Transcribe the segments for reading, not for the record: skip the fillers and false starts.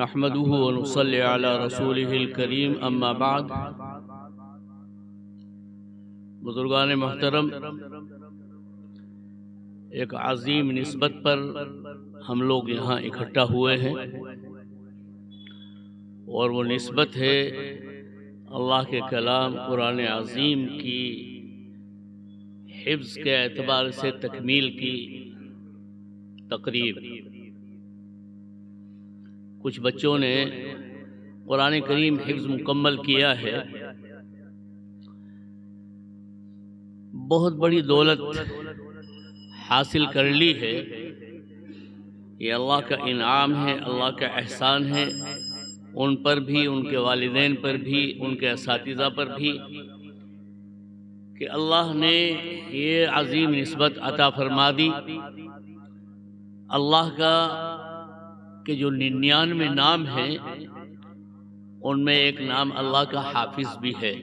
نحمده ونصلي على رسوله الكريم اما بعد۔ بزرگان محترم، ایک عظیم نسبت پر ہم لوگ یہاں اکٹھا ہوئے ہیں، اور وہ نسبت ہے اللہ کے کلام قرآن عظیم کی حفظ کے اعتبار سے تکمیل کی تقریب۔ کچھ بچوں نے قرآن کریم حفظ مکمل کیا ہے، بہت بڑی دولت حاصل کر لی ہے۔ یہ اللہ کا انعام ہے، اللہ کا احسان ہے، ان پر بھی، ان کے والدین پر بھی، ان کے اساتذہ پر بھی، کہ اللہ نے یہ عظیم نسبت عطا فرما دی۔ اللہ کا کہ جو 99 نام ہیں، ان میں ایک نام اللہ کا حافظ بھی ہے،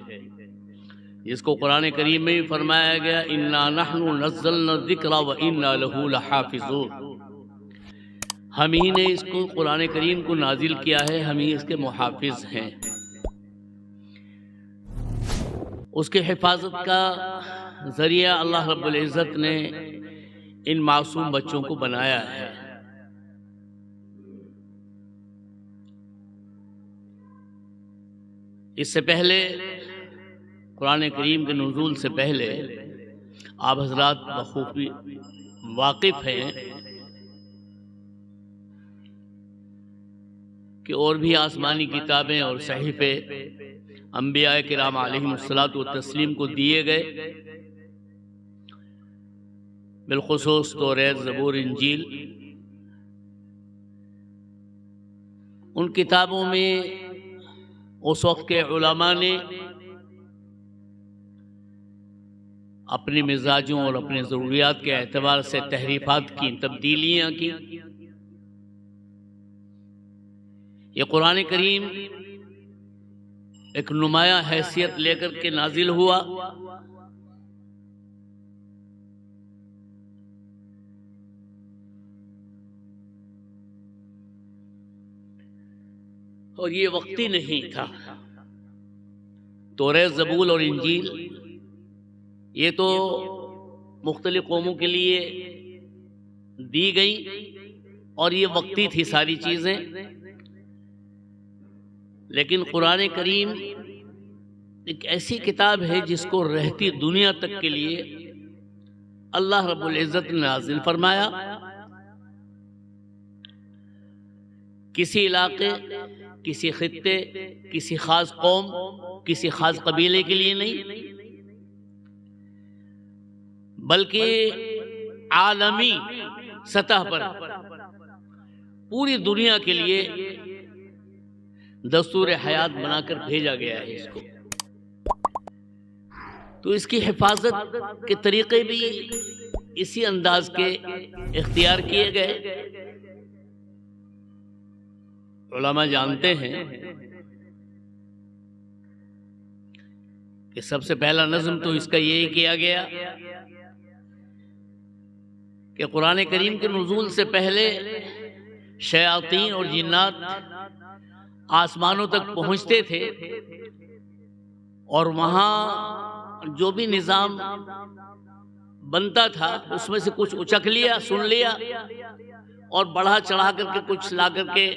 جس کو قرآن کریم میں بھی فرمایا گیا اِنَّا نَحْنُ نَزَّلْنَا الذِّكْرَ وَإِنَّا لَهُ لَحَافِظُونَ۔ ہم ہی نے اس کو قرآن کریم کو نازل کیا ہے، ہم ہی اس کے محافظ ہیں۔ اس کے حفاظت کا ذریعہ اللہ رب العزت نے ان معصوم بچوں کو بنایا ہے۔ اس سے پہلے قرآن کریم کے نزول سے پہلے آپ حضرات بخوبی واقف ہیں کہ اور بھی آسمانی کتابیں اور صحیفے انبیاء کرام علیہم الصلاۃ والتسلیم کو دیے گئے، بالخصوص توریت، زبور، انجیل۔ ان کتابوں میں اس وقت کے علماء نے اپنے مزاجوں اور اپنے ضروریات کے اعتبار سے تحریفات کی، تبدیلیاں کی۔ یہ قرآن کریم ایک نمایاں حیثیت لے کر کے نازل ہوا، اور یہ وقتی نہیں تھا۔ توریت، زبور اور انجیل یہ تو مختلف قوموں کے لیے دی گئی، اور یہ وقتی تھی ساری چیزیں، لیکن قرآن کریم ایک ایسی کتاب ہے جس کو رہتی دنیا تک کے لیے اللہ رب العزت نے نازل فرمایا۔ کسی علاقے، کسی خطے، کسی خاص قوم، کسی خاص قبیلے کے لیے نہیں، بلکہ عالمی سطح پر پوری دنیا کے لیے دستور حیات بنا کر بھیجا گیا ہے اس کو۔ تو اس کی حفاظت کے طریقے بھی اسی انداز کے اختیار کیے گئے۔ علماء جانتے ہیں کہ سب سے پہلا نظم تو اس کا یہی کیا گیا کہ قرآن کریم کے نزول سے پہلے شیاطین اور جنات آسمانوں تک پہنچتے تھے، اور وہاں جو بھی نظام بنتا تھا اس میں سے کچھ اچک لیا، سن لیا، اور بڑھا چڑھا کر کے کچھ لا کر کے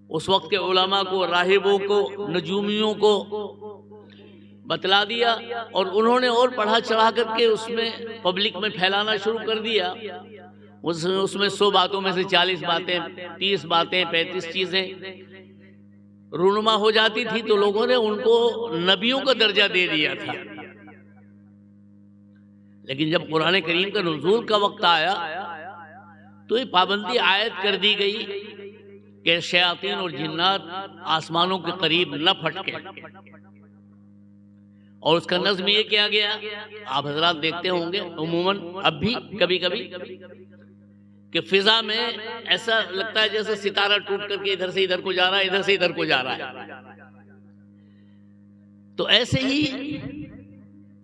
اس وقت کے علماء کو، راہبوں کو، نجومیوں کو بتلا دیا، اور انہوں نے اور بڑھا چڑھا کر کے اس میں پبلک میں پھیلانا شروع کر دیا۔ اس میں 100 باتوں میں سے 40 باتیں، 30 باتیں، 35 چیزیں رونما ہو جاتی تھی، تو لوگوں نے ان کو نبیوں کا درجہ دے دیا تھا۔ لیکن جب قرآن کریم کا نزول کا وقت آیا تو یہ پابندی عائد کر دی گئی کہ شیاطین اور جنات آسمانوں کے قریب نہ پھٹکے، اور اس کا نظم یہ کیا گیا، آپ حضرات دیکھتے ہوں گے عموماً اب بھی کبھی کبھی کہ فضا میں ایسا لگتا ہے جیسے ستارہ ٹوٹ کر کے ادھر سے ادھر کو جا رہا ہے، ادھر سے ادھر کو جا رہا ہے۔ تو ایسے ہی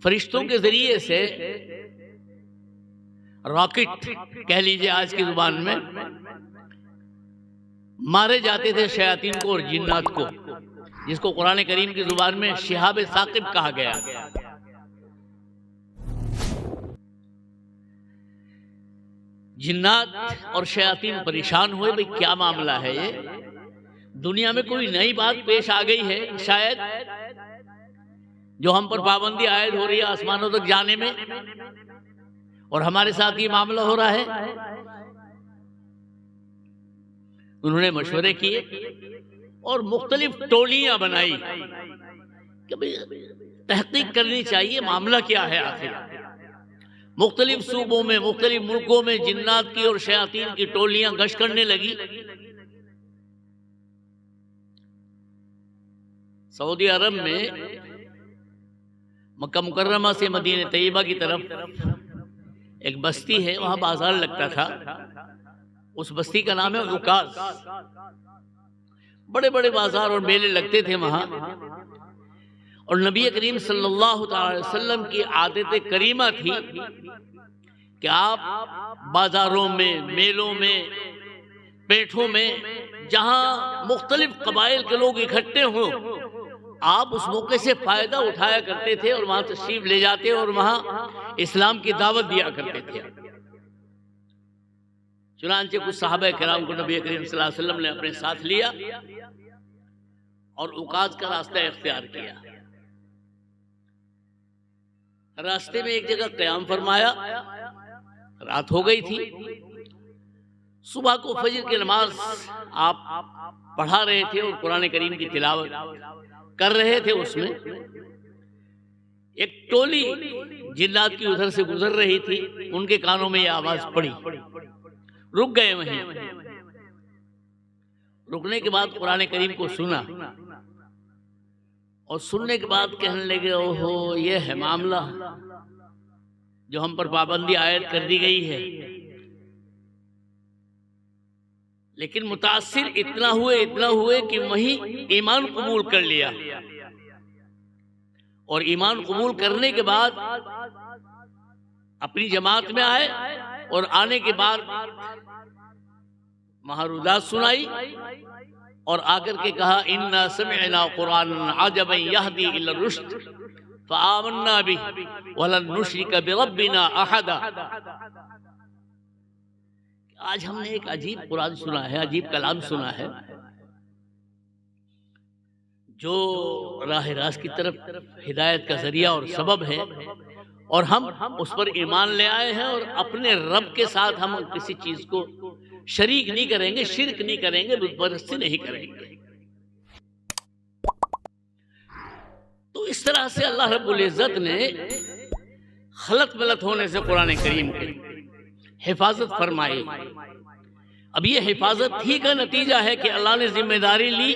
فرشتوں کے ذریعے سے راکٹ کہہ لیجئے آج کی زبان میں، مارے جاتے تھے شیاطین کو اور جنات کو، جس کو قرآن کریم کی زبان میں شہاب ثاقب کہا گیا۔ جنات اور شیاطین پریشان ہوئے، بھئی کیا معاملہ ہے یہ؟ دنیا میں کوئی نئی بات پیش آ گئی ہے شاید، جو ہم پر پابندی عائد ہو رہی ہے آسمانوں تک جانے میں، اور ہمارے ساتھ یہ معاملہ ہو رہا ہے۔ انہوں نے مشورے کیے اور مختلف ٹولیاں بنائی کہ تحقیق کرنی چاہیے معاملہ کیا ہے آخر۔ مختلف صوبوں میں، مختلف ملکوں میں جنات کی اور شیاطین کی ٹولیاں گشت کرنے لگی۔ سعودی عرب میں مکہ مکرمہ سے مدینہ طیبہ کی طرف ایک بستی ہے، وہاں بازار لگتا تھا، اس بستی کا نام ہے عکاظ۔ بڑے بڑے بازار اور میلے لگتے تھے وہاں، اور نبی کریم صلی اللہ تعالی وسلم کی عادت کریمہ تھی کہ آپ بازاروں میں، میلوں میں، پیٹھوں میں، جہاں مختلف قبائل کے لوگ اکٹھے ہوں، آپ اس موقع سے فائدہ اٹھایا کرتے تھے اور وہاں تشریف لے جاتے اور وہاں اسلام کی دعوت دیا کرتے تھے۔ چنانچہ کچھ صحابہ کرام کو نبی کریم صلی اللہ علیہ وسلم نے اپنے ساتھ لیا اور عکاظ کا راستہ اختیار کیا۔ راستے میں ایک جگہ قیام فرمایا، رات ہو گئی تھی۔ صبح کو فجر کی نماز آپ پڑھا رہے تھے اور قرآن کریم کی تلاوت کر رہے تھے۔ اس میں ایک ٹولی جنات کی ادھر سے گزر رہی تھی، ان کے کانوں میں یہ آواز پڑی، رک گئے وہیں۔ رکنے کے بعد قرآن کریم کو سنا، اور سننے کے بعد کہنے لگے اوہو یہ ہے معاملہ جو ہم پر پابندی عائد کر دی گئی ہے۔ لیکن متاثر اتنا ہوئے کہ وہیں ایمان قبول کر لیا، اور ایمان قبول کرنے کے بعد اپنی جماعت میں آئے، اور آنے کے بعد محرودات سنائی، اور آ کر کے کہا اِنَّا سَمِعْنَا قُرْآنًا عَجَبًا يَهْدِي إِلَى الرُّشْدِ فَآمَنَّا بِهِ وَلَن نُشْرِكَ بِرَبِّنَا أَحَدًا۔ آج ہم نے ایک عجیب قرآن سنا ہے، عجیب کلام سنا ہے، جو راہ راست کی طرف ہدایت کا ذریعہ اور سبب ہے، اور ہم اس پر ایمان لے آئے ہیں، اور اپنے رب کے ساتھ ہم کسی چیز کو شریک نہیں کریں گے، شرک نہیں کریں گے، بت پرستی نہیں کریں گے۔ تو اس طرح سے اللہ رب العزت نے خلط ملط ہونے سے قرآن کریم کی حفاظت فرمائی۔ اب یہ حفاظت ہی کا نتیجہ ہے کہ اللہ نے ذمہ داری لی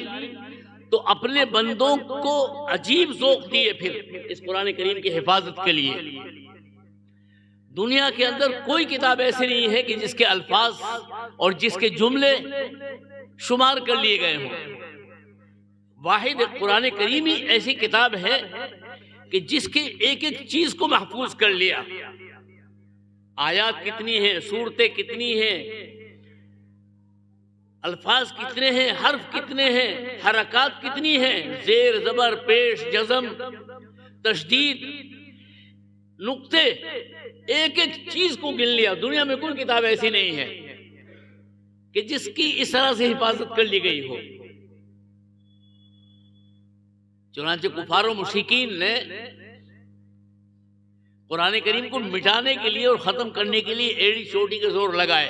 تو اپنے بندوں کو عجیب ذوق دیے پھر اس قرآن کریم کی حفاظت کے لیے۔ دنیا کے اندر کوئی کتاب ایسی نہیں ہے کہ جس کے الفاظ اور جس کے جملے شمار کر لیے گئے ہوں۔ واحد قرآن کریم ہی ایسی کتاب ہے کہ جس کی ایک ایک چیز کو محفوظ کر لیا۔ آیات کتنی ہیں، صورتیں کتنی ہیں، الفاظ کتنے ہیں، حرف کتنے ہیں، حرکات کتنی ہیں، زیر زبر، پیش، جزم، تشدید، نقطے، ایک ایک چیز کو گن لیا۔ دنیا میں کوئی کتاب ایسی نہیں ہے کہ جس کی اس طرح سے حفاظت کر لی گئی ہو۔ چنانچہ کفار و مشرکین نے قرآن کریم کو مٹانے کے لیے اور ختم کرنے کے لیے ایڑی چوٹی کے زور لگائے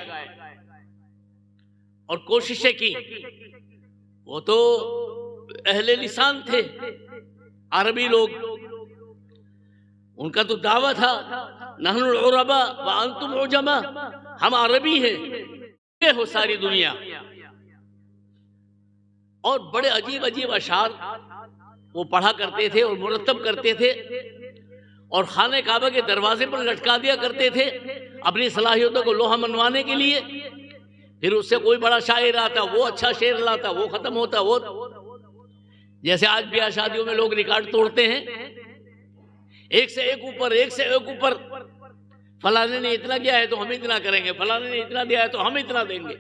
اور کوششیں کی۔ وہ تو اہل لسان تھے، عربی لوگ، ان کا تو دعویٰ تھا نحن العرباء وانتم عجماء، ہم عربی ہیں، یہ ہو ساری دنیا۔ اور بڑے عجیب عجیب اشعار وہ پڑھا کرتے تھے اور مرتب کرتے تھے، اور خانہ کعبہ کے دروازے پر لٹکا دیا کرتے تھے اپنی صلاحیتوں کو لوہا منوانے کے لیے۔ پھر اس سے کوئی بڑا شاعر آتا، وہ اچھا شعر لاتا، وہ ختم ہوتا۔ وہ جیسے آج بیاہ شادیوں میں لوگ ریکارڈ توڑتے ہیں، ایک سے ایک اوپر، ایک سے ایک اوپر، فلانے نے اتنا دیا ہے تو ہم اتنا کریں گے، فلانے نے اتنا دیا ہے تو ہم اتنا دیں گے،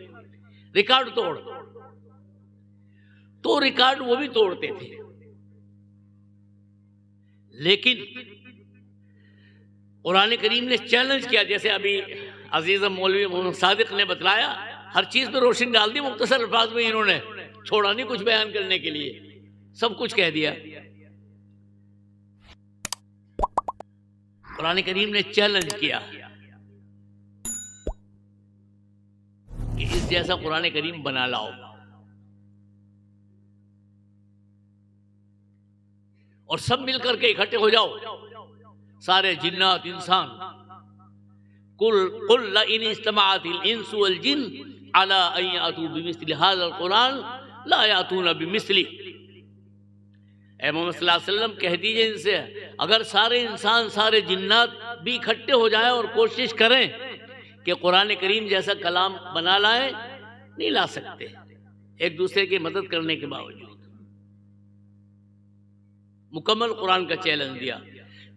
ریکارڈ توڑ۔ تو ریکارڈ وہ بھی توڑتے تھے. لیکن قرآن کریم نے چیلنج کیا، جیسے ابھی عزیزم مولوی محمد صادق نے بتلایا، ہر چیز پہ روشنی ڈال دی مختصر الفاظ میں. انہوں نے چھوڑا نہیں کچھ بیان کرنے کے لیے، سب کچھ کہہ دیا. قرآن کریم نے چیلنج کیا کہ اس جیسا قرآن کریم بنا لاؤ، اور سب مل کر کے اکٹھے ہو جاؤ، سارے جنات انسان. قل لئن اجتمعت الانس والجن على ان ياتوا بمثل هذا القرآن لا ياتون بمثله. اے محمد صلی اللہ علیہ وسلم کہہ دیجئے ان سے، اگر سارے انسان سارے جنات بھی اکٹھے ہو جائیں اور کوشش کریں کہ قرآن کریم جیسا کلام بنا لائیں، نہیں لا سکتے ایک دوسرے کی مدد کرنے کے باوجود. مکمل قرآن کا چیلنج دیا.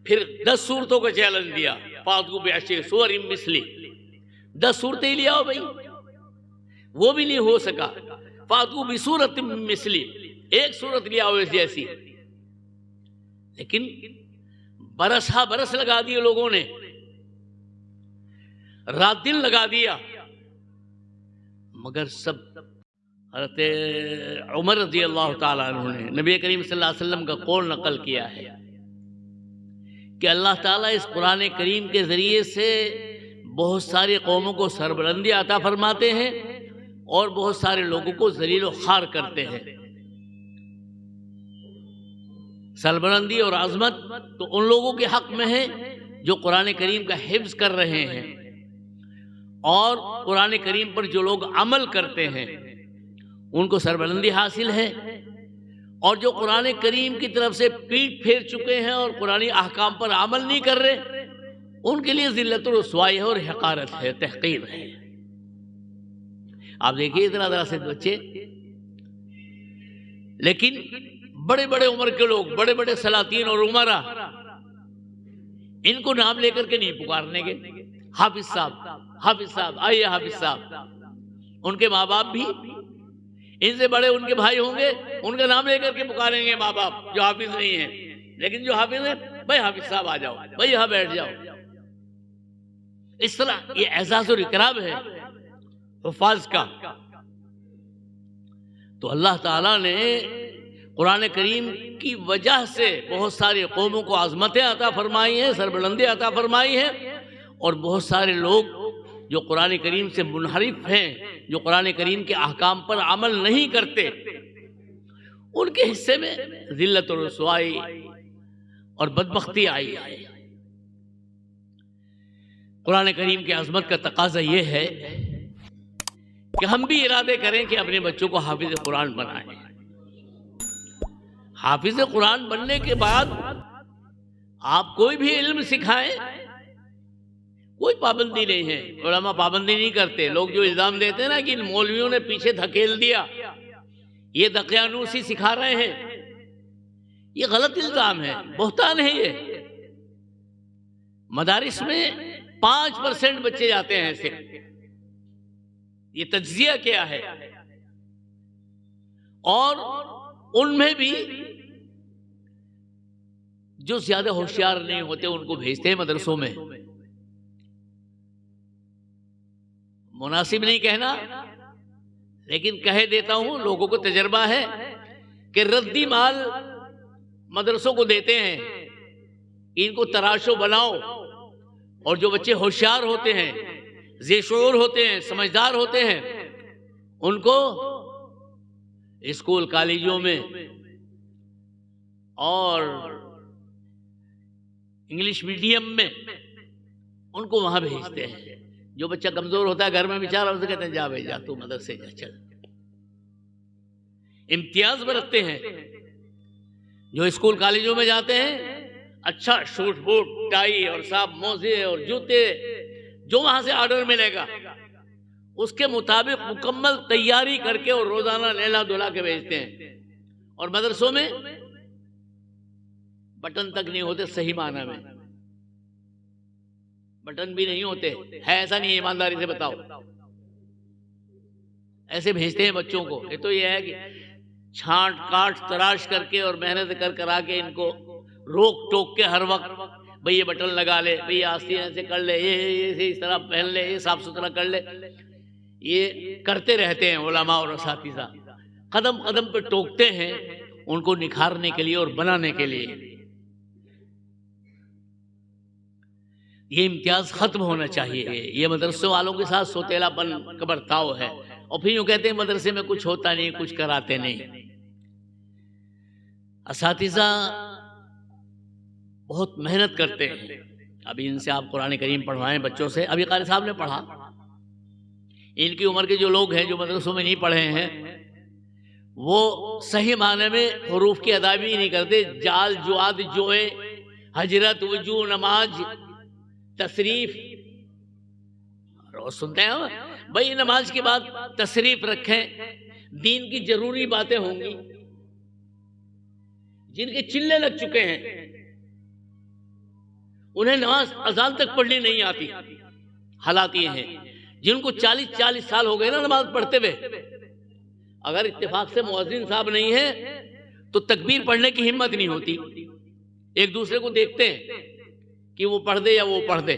پھر 10 صورتوں کا چیلنج دیا، فاتوا بعشر سور مثلی. 10 صورتیں لے آؤ بھائی، وہ بھی نہیں ہو سکا. فاتوا بسورۃ مثلی، ایک صورت لے آؤ اس جیسی. لیکن برس ہا برس لگا دیے لوگوں نے، رات دن لگا دیا، مگر سب. حضرت عمر رضی اللہ تعالیٰ عنہ نے نبی کریم صلی اللہ علیہ وسلم کا قول نقل کیا ہے کہ اللہ تعالیٰ اس قرآن کریم کے ذریعے سے بہت ساری قوموں کو سربلندی عطا فرماتے ہیں اور بہت سارے لوگوں کو ذلیل و خوار کرتے ہیں. سربلندی اور عظمت تو ان لوگوں کے حق میں ہے جو قرآن کریم کا حفظ کر رہے ہیں، اور قرآن کریم پر جو لوگ عمل کرتے ہیں ان کو سربلندی حاصل ہے. اور جو قرآن کریم کی طرف سے پیٹ پھیر چکے ہیں اور قرآن احکام پر عمل نہیں کر رہے، ان کے لیے ذلت و رسوائی ہے اور حقارت ہے، تحقیر ہے. آپ دیکھیے ذرا سے بچے، لیکن بڑے بڑے عمر کے لوگ، بڑے بڑے سلاطین اور عمرا، ان کو نام لے کر کے نہیں پکارنے گے. حافظ صاحب، حافظ صاحب، آئیے حافظ صاحب. ان کے ماں باپ بھی، ان سے بڑے ان کے بھائی ہوں گے، ان کا نام لے کر کے پکاریں گے ماں باپ جو حافظ نہیں ہیں. لیکن جو حافظ ہیں، بھائی حافظ صاحب آ جاؤ، بھائی یہاں بیٹھ جاؤ. اس طرح یہ اعزاز اور اکرام ہے حفاظ کا. تو اللہ تعالیٰ نے قرآن کریم کی وجہ سے بہت ساری قوموں کو عظمتیں عطا فرمائی ہیں، سربلندی عطا فرمائی ہیں، اور بہت سارے لوگ جو قرآن کریم سے منحرف ہیں، جو قرآن کریم کے احکام پر عمل نہیں کرتے، ان کے حصے میں ذلت و رسوائی اور بدبختی آئی ہے. قرآن کریم کی عظمت کا تقاضا یہ ہے کہ ہم بھی ارادے کریں کہ اپنے بچوں کو حافظ قرآن بنائیں. حافظ قرآن بننے کے بعد آپ کوئی بھی علم سکھائیں، کوئی پابندی نہیں ہے. علماء پابندی نہیں کرتے. لوگ جو الزام دیتے ہیں نا کہ ان مولویوں نے پیچھے دھکیل دیا، یہ دقیانوسی سکھا رہے ہیں، یہ غلط الزام ہے، بہتان ہے. یہ مدارس میں 5% بچے جاتے ہیں صرف. یہ تجزیہ کیا ہے؟ اور ان میں بھی جو زیادہ ہوشیار نہیں ہوتے ان کو بھیجتے ہیں مدرسوں میں. مناسب نہیں کہنا، لیکن کہہ دیتا ہوں، لوگوں کو تجربہ ہے کہ ردی مال مدرسوں کو دیتے ہیں، ان کو تراشو بناؤ. اور جو بچے ہوشیار ہوتے ہیں، ذی شعور ہوتے ہیں، سمجھدار ہوتے ہیں، ان کو اسکول کالجوں میں اور انگلش میڈیم میں ان کو وہاں بھیجتے ہیں. جو بچہ کمزور ہوتا ہے گھر میں بیچارہ، اسے کہتے ہیں جا بھائی جا، تو مدرسے جا، چل. امتیاز برتتے ہیں. جو اسکول کالجوں میں جاتے ہیں، اچھا سوٹ بوٹ ٹائی اور صاحب موزے اور جوتے جو وہاں سے آرڈر ملے گا اس کے مطابق مکمل تیاری کر کے اور روزانہ نیلا دھلا کے بھیجتے ہیں. اور مدرسوں میں بٹن تک نہیں ہوتے، صحیح معنی میں بٹن بھی نہیں ہوتے. ہے ایسا نہیں ہے؟ ایمانداری سے بتاؤ. ایسے بھیجتے ہیں بچوں کو. یہ تو یہ ہے کہ چھانٹ کاٹ تراش کر کے اور محنت کر آ کے ان کو روک ٹوک کے ہر وقت بھئی یہ بٹن لگا لے، بھئی یہ آستین ایسے کر لے، یہ اس طرح پہن لے، یہ صاف ستھرا کر لے، یہ کرتے رہتے ہیں علماء اور اساتذہ، قدم قدم پہ ٹوکتے ہیں ان کو نکھارنے کے لیے اور بنانے کے لیے۔ یہ امتیاز ختم ہونا چاہیے۔ یہ مدرسوں والوں کے ساتھ سوتیلا پن کا برتاؤ ہے، اور پھر یوں کہتے ہیں مدرسے میں کچھ ہوتا نہیں، کچھ کراتے نہیں۔ اساتذہ بہت محنت کرتے ہیں۔ ابھی ان سے آپ قرآن کریم پڑھوائیں بچوں سے، ابھی قاری صاحب نے پڑھا، ان کی عمر کے جو لوگ ہیں جو مدرسوں میں نہیں پڑھے ہیں وہ صحیح معنی میں حروف کی ادائیگی نہیں کرتے۔ جال، جواد، جوئے، حجرت، وجو، نماز، تصریف، روز سنتے ہیں بھائی نماز کے بعد تصریف رکھیں، دین کی ضروری باتیں ہوں گی، جن کے چلے لگ چکے ہیں انہیں نماز اذان تک پڑھنی نہیں آتی۔ حالات یہ ہیں جن کو 40 سال ہو گئے نا نماز پڑھتے ہوئے، اگر اتفاق سے مؤذن صاحب نہیں ہے تو تکبیر پڑھنے کی ہمت نہیں ہوتی۔ ایک دوسرے کو دیکھتے ہیں کہ وہ پڑھ دے یا وہ پڑھ دے۔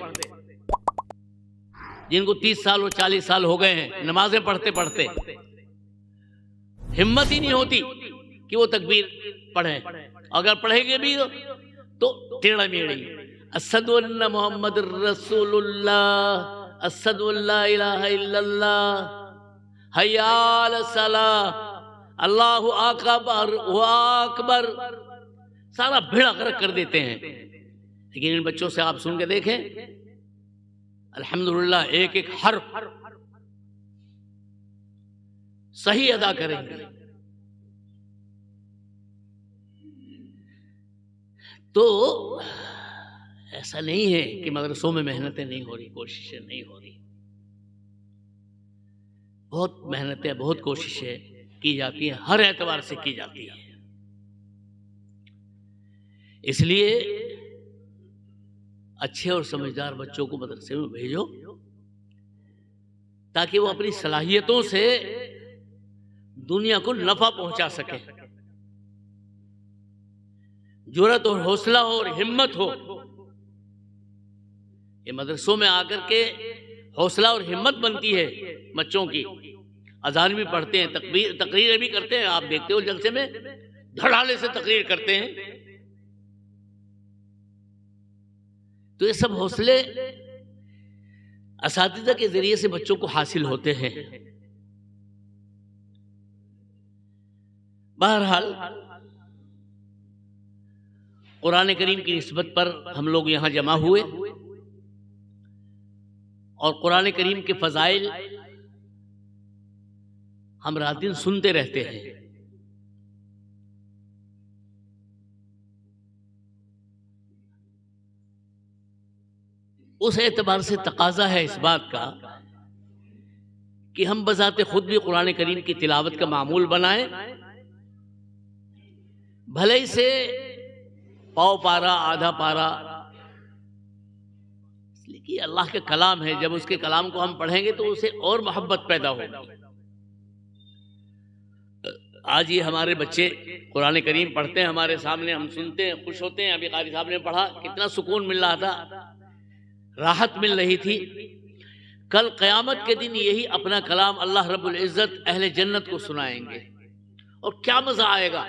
جن کو 30 سال اور 40 سال ہو گئے ہیں نمازیں پڑھتے پڑھتے، ہمت ہی نہیں ہوتی کہ وہ تکبیر پڑھیں، اگر پڑھیں گے بھی تو ٹیڑھا میڑھی، اشہد ان محمد رسول اللہ، اشہد ان لا الہ الا اللہ، حی علی الصلاۃ، اللہ اکبر اکبر، سارا بھیڑا غرق کر دیتے ہیں۔ لیکن ان بچوں سے آپ سن کے دیکھیں، الحمدللہ ایک ایک حرف صحیح ادا کریں گے۔ تو ایسا نہیں ہے کہ مدرسوں میں محنتیں نہیں ہو رہی، کوششیں نہیں ہو رہی، بہت محنتیں، بہت کوششیں کی جاتی ہیں، ہر اعتبار سے کی جاتی ہیں۔ اس لیے اچھے اور سمجھدار بچوں کو مدرسے میں بھیجو تاکہ وہ اپنی صلاحیتوں سے دنیا کو نفع پہنچا سکے، جرأت اور حوصلہ ہو اور ہمت ہو۔ یہ مدرسوں میں آ کر کے حوصلہ اور ہمت بنتی ہے بچوں کی، اذان بھی پڑھتے ہیں، تقریر بھی کرتے ہیں، آپ دیکھتے ہو جلسے میں دھڑالے سے تقریر کرتے ہیں۔ تو یہ سب حوصلے اساتذہ کے ذریعے سے بچوں کو حاصل ہوتے ہیں۔ بہرحال قرآن کریم کی نسبت پر ہم لوگ یہاں جمع ہوئے اور قرآن کریم کے فضائل ہم رات دن سنتے رہتے ہیں۔ اس اعتبار سے تقاضا ہے اس بات کا کہ ہم بذات خود بھی قرآن کریم کی تلاوت کا معمول بنائیں، بھلے ہی سے پاؤ پارا، آدھا پارا، اس لیے کہ اللہ کے کلام ہے، جب اس کے کلام کو ہم پڑھیں گے تو اسے اور محبت پیدا ہوگی۔ آج یہ ہمارے بچے قرآن کریم پڑھتے ہیں ہمارے سامنے، ہم سنتے ہیں، خوش ہوتے ہیں۔ ابھی قاری صاحب نے پڑھا، کتنا سکون مل رہا تھا، راحت مل رہی تھی۔ کل قیامت کے دن یہی اپنا کلام اللہ رب العزت اہل جنت کو سنائیں گے، اور کیا مزہ آئے گا۔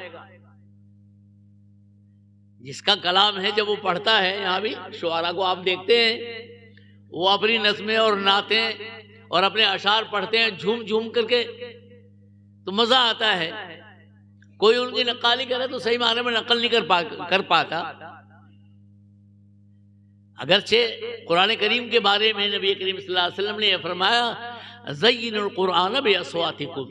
جس کا کلام ہے جب وہ پڑھتا ہے، یہاں بھی شعراء کو آپ دیکھتے ہیں، وہ اپنی نظمیں اور نعتیں اور اپنے اشعار پڑھتے ہیں جھوم جھوم کر کے، تو مزہ آتا ہے۔ کوئی ان کی نقالی کرے تو صحیح معنی میں نقل نہیں کر پاتا۔ اگرچہ قرآن کریم کے بارے میں نبی کریم صلی اللہ علیہ وسلم نے یہ فرمایا زینوا القرآن باصواتکم،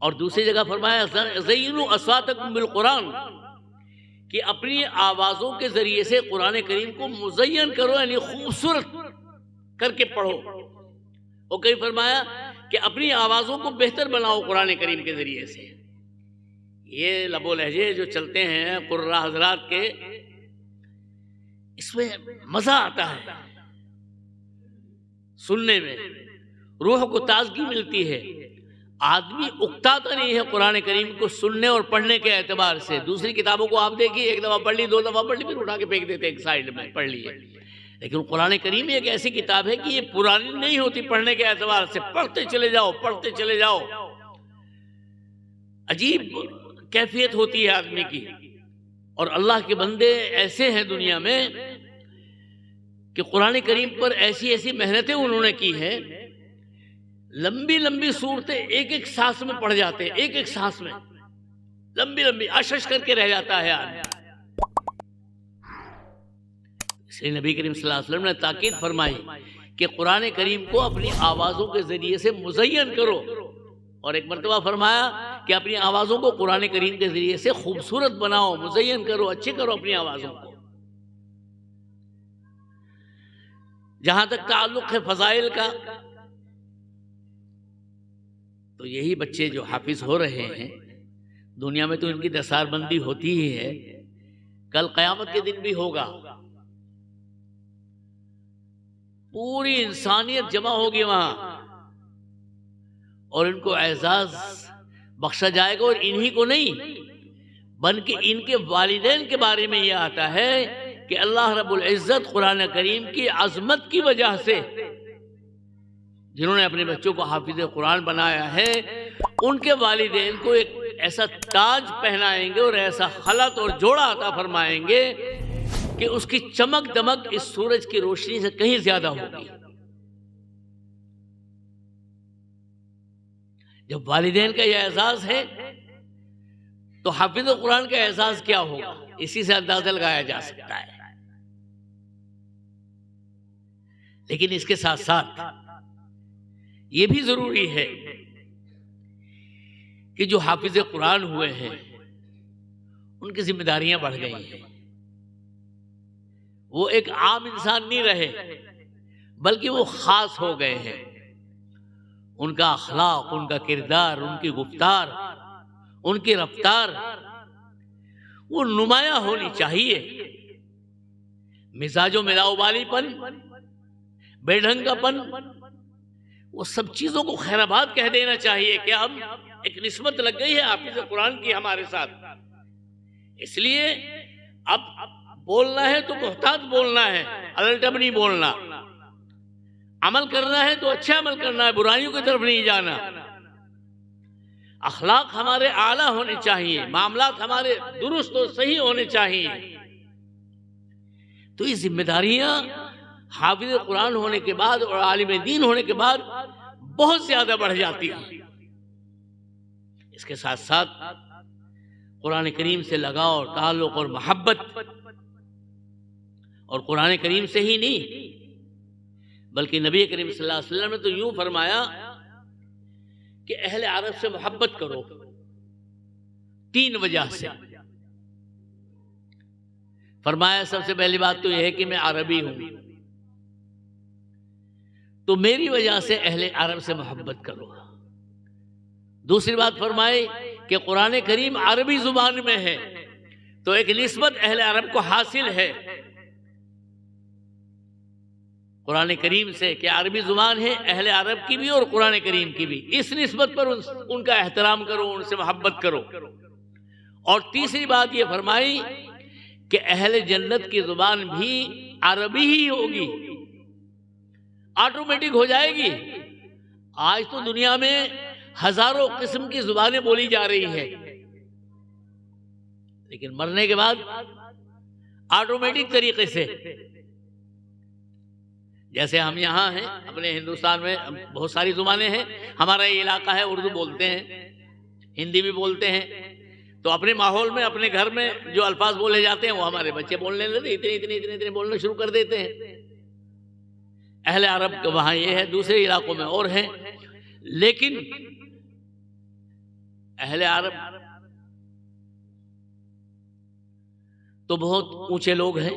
اور دوسری جگہ فرمایا زینوا اصواتکم بالقرآن، کہ اپنی آوازوں کے ذریعے سے قرآن کریم کو مزین کرو، یعنی خوبصورت کر کے پڑھو۔ اور کہیں فرمایا کہ اپنی آوازوں کو بہتر بناؤ قرآن کریم کے ذریعے سے۔ یہ لب و لہجے جو چلتے ہیں قراء حضرات کے، اس میں مزہ آتا ہے سننے میں، روح کو تازگی ملتی ہے، آدمی اکتاتا نہیں ہے قرآن کریم کو سننے اور پڑھنے کے اعتبار سے. دوسری کتابوں کو آپ دیکھیے، ایک دفعہ پڑھ لی، دو دفعہ پڑھ لی، پھر اٹھا کے پھینک دیتے ایک سائڈ میں، پڑھ لیے. لیکن قرآن کریم ایک ایسی کتاب ہے کہ یہ پرانی نہیں ہوتی پڑھنے کے اعتبار سے. پڑھتے چلے جاؤ، پڑھتے چلے جاؤ. عجیب کیفیت ہوتی ہے آدمی کی. اور اللہ کے بندے ایسے ہیں دنیا میں کہ قرآن کریم پر ایسی ایسی محنتیں انہوں نے کی ہیں. لمبی لمبی صورتیں ایک ایک سانس میں پڑھ جاتے ہیں، ایک ایک سانس میں لمبی لمبی اشش کر کے رہ جاتا ہے آدمی. اس لیے نبی کریم صلی اللہ علیہ وسلم نے تاکید فرمائی کہ قرآن کریم کو اپنی آوازوں کے ذریعے سے مزین کرو. اور ایک مرتبہ فرمایا کہ اپنی آوازوں کو قرآن کریم کے ذریعے سے خوبصورت بناؤ، مزین کرو، اچھی کرو اپنی آوازوں کو. جہاں تک تعلق ہے فضائل کا، تو یہی بچے جو حافظ ہو رہے ہیں دنیا میں تو ان کی دستار بندی ہوتی ہی ہے، کل قیامت کے دن بھی ہوگا. پوری انسانیت جمع ہوگی وہاں اور ان کو اعزاز بخشا جائے گا. اور انہی کو نہیں بلکہ ان کے والدین کے بارے میں یہ آتا ہے کہ اللہ رب العزت قرآن کریم کی عظمت کی وجہ سے جنہوں نے اپنے بچوں کو حافظ قرآن بنایا ہے ان کے والدین کو ایک ایسا تاج پہنائیں گے اور ایسا خلعت اور جوڑا عطا فرمائیں گے کہ اس کی چمک دمک اس سورج کی روشنی سے کہیں زیادہ ہوگی. جب والدین کا یہ اعزاز ہے تو حافظ قرآن کا اعزاز کیا ہوگا، اسی سے اندازہ لگایا جا سکتا ہے. لیکن اس کے ساتھ ساتھ یہ بھی ضروری ہے کہ جو حافظ قرآن ہوئے ہیں ان کی ذمہ داریاں بڑھ گئی ہیں. وہ ایک عام انسان نہیں رہے بلکہ وہ خاص ہو گئے ہیں. ان کا اخلاق، ان کا کردار، ان کی گفتار، ان کی رفتار وہ نمایاں ہونی چاہیے. مزاج و ملاؤ والی پن، بے ڈھنگا پن، وہ سب چیزوں کو خیر آباد کہہ دینا چاہیے کہ ہم ایک نسبت لگ گئی ہے حافظ قرآن کی ہمارے ساتھ. اس لیے اب بولنا ہے تو محتاط بولنا ہے، الٹب نہیں بولنا. عمل کرنا ہے تو اچھا عمل کرنا ہے، برائیوں کی طرف نہیں جانا. اخلاق ہمارے اعلیٰ ہونے چاہیے، معاملات ہمارے درست اور صحیح ہونے چاہیے. تو یہ ذمہ داریاں حافظ قرآن ہونے کے بعد اور عالم دین ہونے کے بعد بہت زیادہ بڑھ جاتی ہیں. اس کے ساتھ ساتھ قرآن کریم سے لگاؤ اور تعلق اور محبت، اور قرآن کریم سے ہی نہیں بلکہ نبی کریم صلی اللہ علیہ وسلم نے تو یوں فرمایا کہ اہل عرب سے محبت کرو 3 وجہ سے. فرمایا سب سے پہلی بات تو یہ ہے کہ میں عربی ہوں، تو میری وجہ سے اہل عرب سے محبت کرو. دوسری بات فرمائی کہ قرآن کریم عربی زبان میں ہے تو ایک نسبت اہل عرب کو حاصل ہے قرآن کریم سے کہ عربی زبان ہے اہل عرب کی بھی اور قرآن کریم کی بھی. اس نسبت پر ان کا احترام کرو، ان سے محبت کرو. اور تیسری بات یہ فرمائی کہ اہل جنت کی زبان بھی عربی ہی ہوگی، آٹومیٹک ہو جائے گی. آج تو دنیا میں ہزاروں قسم کی زبانیں بولی جا رہی ہیں، لیکن مرنے کے بعد آٹومیٹک طریقے سے، جیسے ہم یہاں ہیں اپنے ہندوستان میں بہت ساری زبانیں ہیں. ہمارا یہ علاقہ ہے اردو بولتے ہیں، ہندی بھی بولتے ہیں، تو اپنے ماحول میں اپنے گھر میں جو الفاظ بولے جاتے ہیں وہ ہمارے بچے بولنے لگتے، اتنے بولنا شروع کر دیتے ہیں. اہل عرب کے وہاں یہ ہے، دوسرے علاقوں میں اور ہیں. لیکن اہل عرب تو بہت اونچے لوگ ہیں.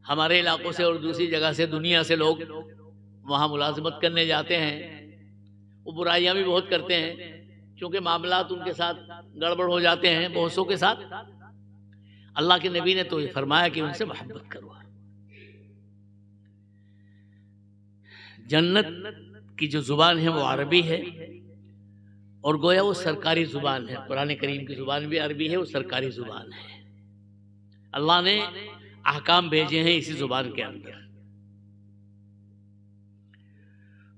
ہمارے علاقوں سے اور دوسری جگہ سے، دنیا سے لوگ وہاں ملازمت کرنے جاتے ہیں. وہ برائیاں بھی بہت کرتے ہیں کیونکہ معاملات ان کے ساتھ گڑبڑ ہو جاتے ہیں بہت سو کے ساتھ. اللہ کے نبی نے تو یہ فرمایا کہ ان سے محبت کرو. جنت کی جو زبان ہے وہ عربی ہے، اور گویا وہ سرکاری زبان ہے۔ قرآن کریم کی زبان بھی عربی ہے، وہ سرکاری زبان ہے۔ اللہ نے احکام بھیجے ہیں اسی زبان کے اندر۔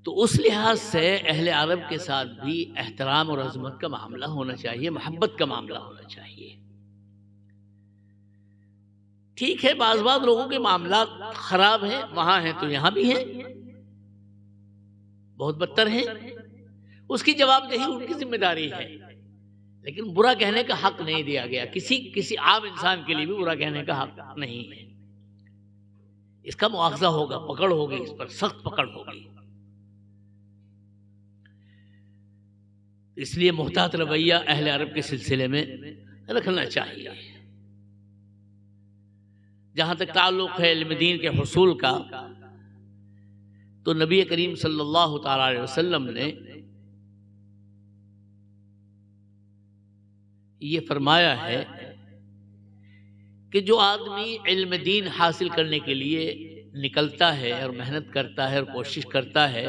تو اس لحاظ سے اہل عرب کے ساتھ بھی احترام اور عظمت کا معاملہ ہونا چاہیے، محبت کا معاملہ ہونا چاہیے۔ ٹھیک ہے، بعض لوگوں کے معاملات خراب ہیں، وہاں ہیں تو یہاں بھی ہیں، بہت بدتر ہیں، اس کی جواب دہی ان کی ذمہ داری ہے، لیکن برا کہنے کا حق نہیں دیا گیا، کسی عام انسان کے لیے بھی برا کہنے کا حق نہیں ہے۔ اس کا مواخذہ ہوگا، پکڑ ہوگی، اس پر سخت پکڑ ہوگی۔ اس لیے محتاط رویہ اہل عرب کے سلسلے میں رکھنا چاہیے۔ جہاں تک تعلق ہے علم دین کے حصول کا، تو نبی کریم صلی اللہ تعالی علیہ وسلم نے یہ فرمایا ہے کہ جو آدمی علم دین حاصل کرنے کے لیے نکلتا ہے اور محنت کرتا ہے اور کوشش کرتا ہے،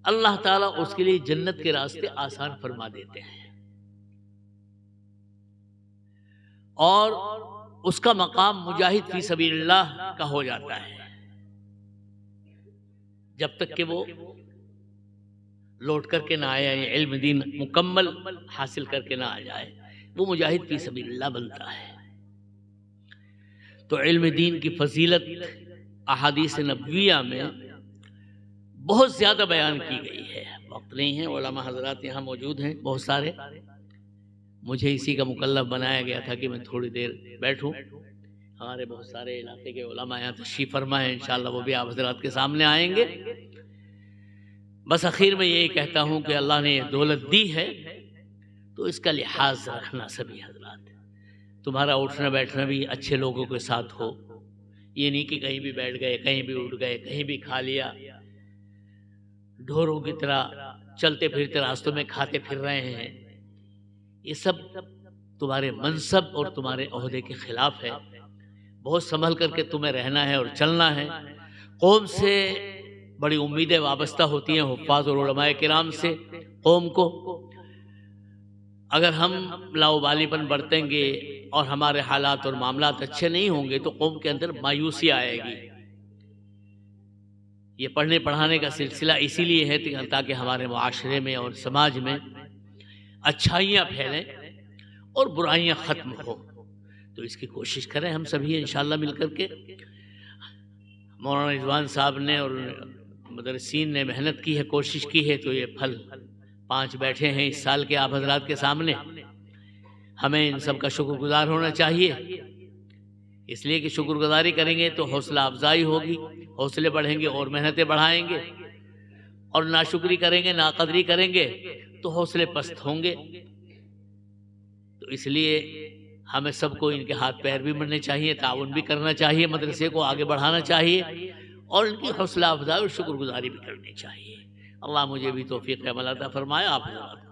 اللہ تعالیٰ اس کے لیے جنت کے راستے آسان فرما دیتے ہیں، اور اس کا مقام مجاہد فی سبیل اللہ کا ہو جاتا ہے، جب تک کہ وہ لوٹ کر کے نہ آئے، یعنی علم دین مکمل حاصل کر کے نہ آ جائے، وہ مجاہد فی سبیل اللہ بنتا ہے۔ تو علم دین کی فضیلت احادیث نبویہ میں بہت زیادہ بیان کی گئی ہے، وقت نہیں ہے، علماء حضرات یہاں موجود ہیں بہت سارے، مجھے اسی کا مکلف بنایا گیا تھا کہ میں تھوڑی دیر بیٹھوں۔ ہمارے بہت سارے علاقے کے علماء یہاں تشریف فرما ہیں، انشاءاللہ وہ بھی آپ حضرات کے سامنے آئیں گے۔ بس اخیر میں یہی کہتا ہوں کہ اللہ نے یہ دولت دی ہے تو اس کا لحاظ رکھنا سبھی حضرات، تمہارا اٹھنا بیٹھنا بھی اچھے لوگوں کے ساتھ ہو، یہ نہیں کہ کہیں بھی بیٹھ گئے، کہیں بھی اٹھ گئے، کہیں بھی کھا لیا، ڈھوروں کی طرح چلتے پھرتے راستوں میں کھاتے پھر رہے ہیں، یہ سب تمہارے منصب اور تمہارے عہدے کے خلاف ہے۔ بہت سنبھل کر کے تمہیں رہنا ہے اور چلنا ہے۔ قوم سے بڑی امیدیں وابستہ ہوتی ہیں، حفاظ اور علماء کرام سے قوم کو۔ اگر ہم لاؤبالی پن برتیں گے اور ہمارے حالات اور معاملات اچھے نہیں ہوں گے تو قوم کے اندر مایوسی آئے گی۔ یہ پڑھنے پڑھانے کا سلسلہ اسی لیے ہے تاکہ ہمارے معاشرے میں اور سماج میں اچھائیاں پھیلیں اور برائیاں ختم ہوں۔ تو اس کی کوشش کریں ہم سبھی انشاءاللہ مل کر کے۔ مولانا رضوان صاحب نے اور مدرسین نے محنت کی ہے، کوشش کی ہے، تو یہ پھل 5 بیٹھے ہیں اس سال کے آپ حضرات کے سامنے۔ ہمیں ان سب کا شکر گزار ہونا چاہیے، اس لیے کہ شکر گزاری کریں گے تو حوصلہ افزائی ہوگی، حوصلے بڑھیں گے اور محنتیں بڑھائیں گے، اور ناشکری کریں گے، ناقدری کریں گے تو حوصلے پست ہوں گے۔ تو اس لیے ہمیں سب کو ان کے ہاتھ پیر بھی ملنے چاہیے، تعاون بھی کرنا چاہیے، مدرسے کو آگے بڑھانا چاہیے، اور ان کی حوصلہ افزائی اور شکر گزاری بھی کرنی چاہیے۔ اللہ مجھے بھی توفیق عمل عطا فرمائے، آپ حضرات